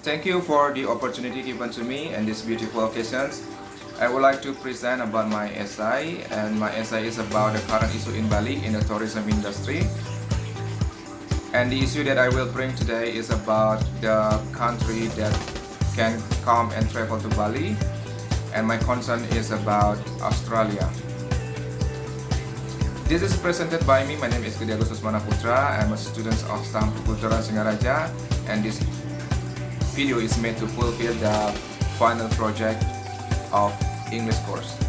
Thank you for the opportunity given to me and these beautiful occasions. I would like to present about my essay, and my essay is about the current issue in Bali in the tourism industry. And the issue that I will bring today is about the country that can come and travel to Bali, and my concern is about Australia. This is presented by me. My name is Kedi Agustus Manaputra. I'm a student of Stam Kultural Singaraja, and this video is made to fulfill the final project of English course.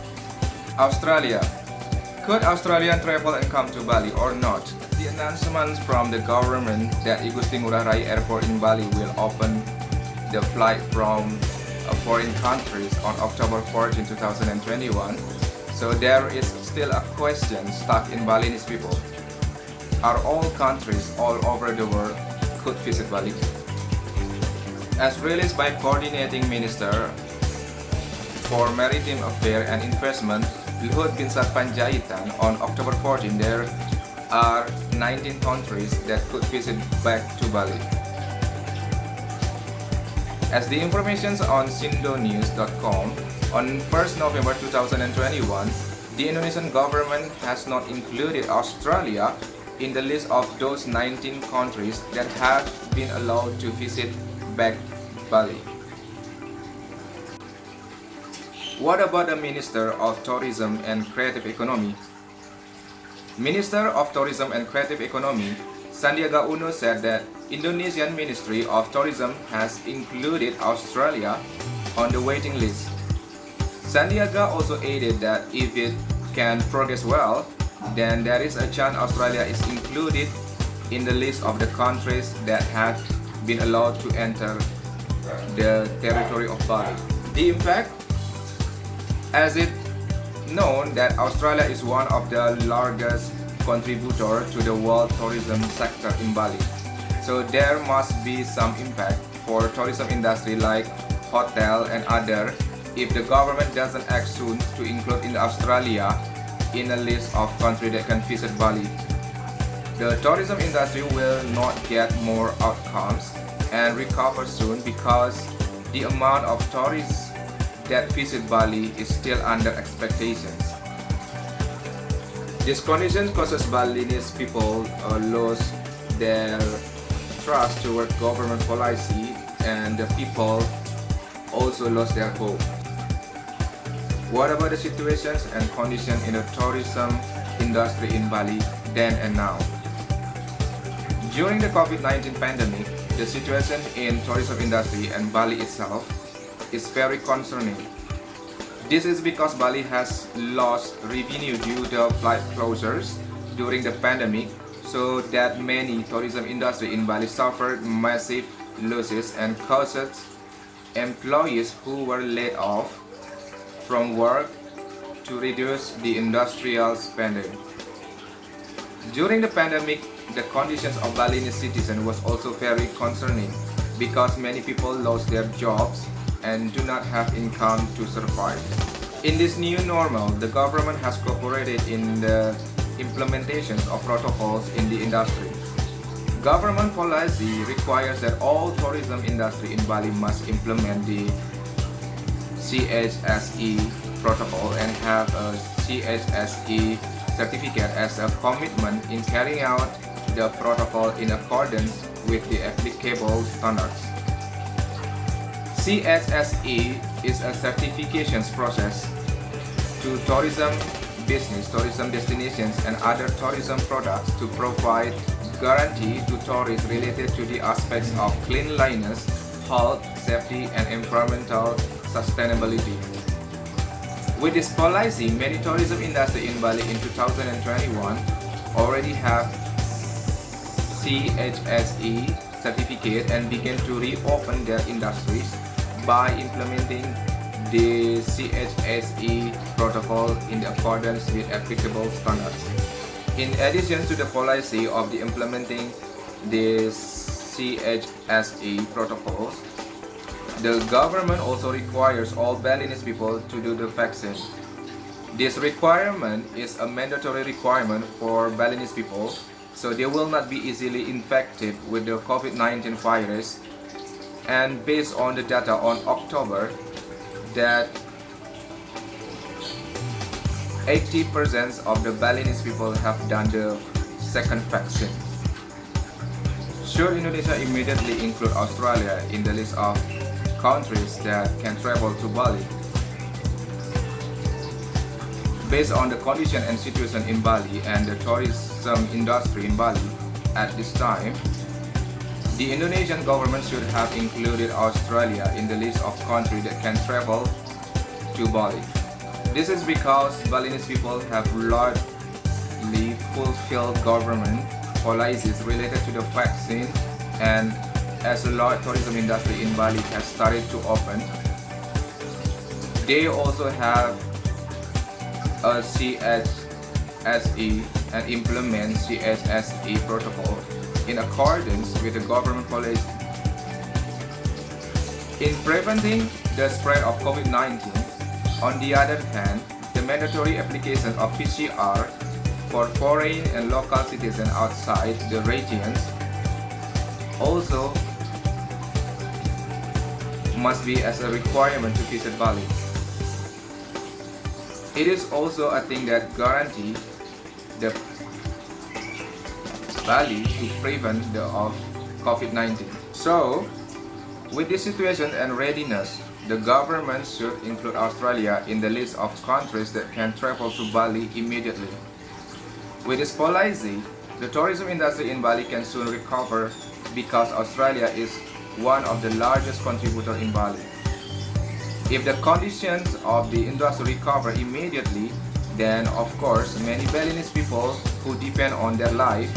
Australia. Could Australian travel and come to Bali or not? The announcement from the government that Igusti Ngurah Rai Airport in Bali will open the flight from foreign countries on October 14, 2021. So there is still a question stuck in Balinese people. Are all countries all over the world could visit Bali? As released by Coordinating Minister for Maritime Affairs and Investment, Luhut Binsar Panjaitan, on October 14, there are 19 countries that could visit back to Bali. As the information on sindonews.com, on 1st November 2021, the Indonesian government has not included Australia in the list of those 19 countries that have been allowed to visit back Bali. What about the Minister of Tourism and Creative Economy? Minister of Tourism and Creative Economy, Sandiaga Uno, said that Indonesian Ministry of Tourism has included Australia on the waiting list. Sandiaga also added that if it can progress well, then there is a chance Australia is included in the list of the countries that have been allowed to enter the territory of Bali. The impact, as it known that Australia is one of the largest contributor to the world tourism sector in Bali. So there must be some impact for tourism industry like hotel and other if the government doesn't act soon to include in Australia in a list of countries that can visit Bali. The tourism industry will not get more outcomes and recover soon because the amount of tourists that visit Bali is still under expectations. This condition causes Balinese people lose their trust toward government policy, and the people also lost their hope. What about the situations and conditions in the tourism industry in Bali then and now? During the COVID-19 pandemic, the situation in tourism industry and Bali itself is very concerning. This is because Bali has lost revenue due to flight closures during the pandemic, so that many tourism industry in Bali suffered massive losses and caused employees who were laid off from work to reduce the industrial spending. During the pandemic, the conditions of Balinese citizens was also very concerning because many people lost their jobs and do not have income to survive. In this new normal, the government has cooperated in the implementations of protocols in the industry. Government policy requires that all tourism industry in Bali must implement the CHSE protocol and have a CHSE certificate as a commitment in carrying out the protocol in accordance with the applicable standards. CHSE is a certifications process to tourism business, tourism destinations and other tourism products to provide guarantee to tourists related to the aspects of cleanliness, health, safety and environmental sustainability. With this policy, many tourism industry in Bali in 2021 already have CHSE certificate and begin to reopen their industries by implementing the CHSE protocol in accordance with applicable standards. In addition to the policy of the implementing the CHSE protocols, the government also requires all Balinese people to do the vaccine. This requirement is a mandatory requirement for Balinese people, so they will not be easily infected with the COVID-19 virus And based on the data on October, that 80% of the Balinese people have done the second vaccine. Should Indonesia immediately include Australia in the list of countries that can travel to Bali? Based on the condition and situation in Bali and the tourism industry in Bali at this time, the Indonesian government should have included Australia in the list of countries that can travel to Bali. This is because Balinese people have largely fulfilled government policies related to the vaccine, and as the large tourism industry in Bali has started to open, they also have a CHSE and implement CHSE protocol in accordance with the government policy. In preventing the spread of COVID-19, on the other hand, the mandatory application of PCR for foreign and local citizens outside the regions also must be as a requirement to visit Bali. It is also a thing that guarantees the Bali to prevent the of COVID-19. So, with this situation and readiness, the government should include Australia in the list of countries that can travel to Bali immediately. With this policy, the tourism industry in Bali can soon recover because Australia is one of the largest contributors in Bali. If the conditions of the industry recover immediately, then of course many Balinese people who depend on their life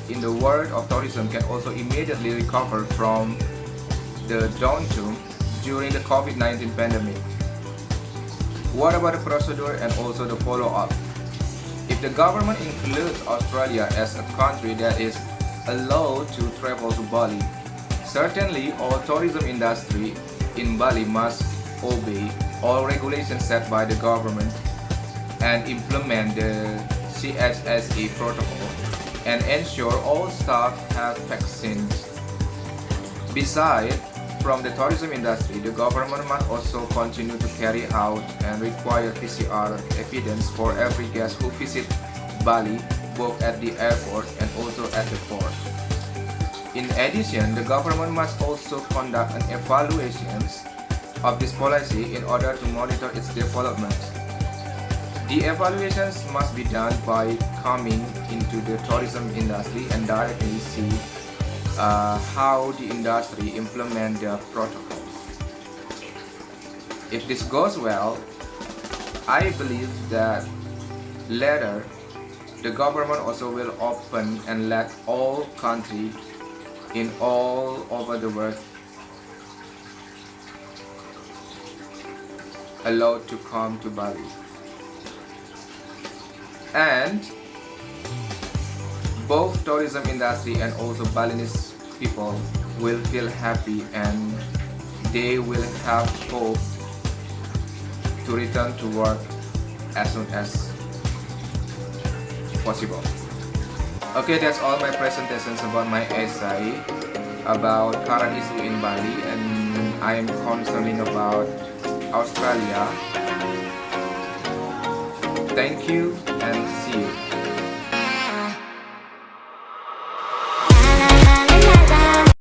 in the world of tourism can also immediately recover from the downturn during the COVID-19 pandemic. What about the procedure and also the follow-up? If the government includes Australia as a country that is allowed to travel to Bali, certainly all tourism industry in Bali must obey all regulations set by the government and implement the CHSE protocol and ensure all staff have vaccines. Besides, from the tourism industry, the government must also continue to carry out and require PCR evidence for every guest who visits Bali, both at the airport and also at the port. In addition, the government must also conduct an evaluation of this policy in order to monitor its development. The evaluations must be done by coming into the tourism industry and directly see how the industry implement their protocols. If this goes well, I believe that later the government also will open and let all countries in all over the world allowed to come to Bali. And both tourism industry and also Balinese people will feel happy and they will have hope to return to work as soon as possible. Okay, that's all my presentations about my essay about current issue in Bali, and I am concerning about Australia. Thank you and see you.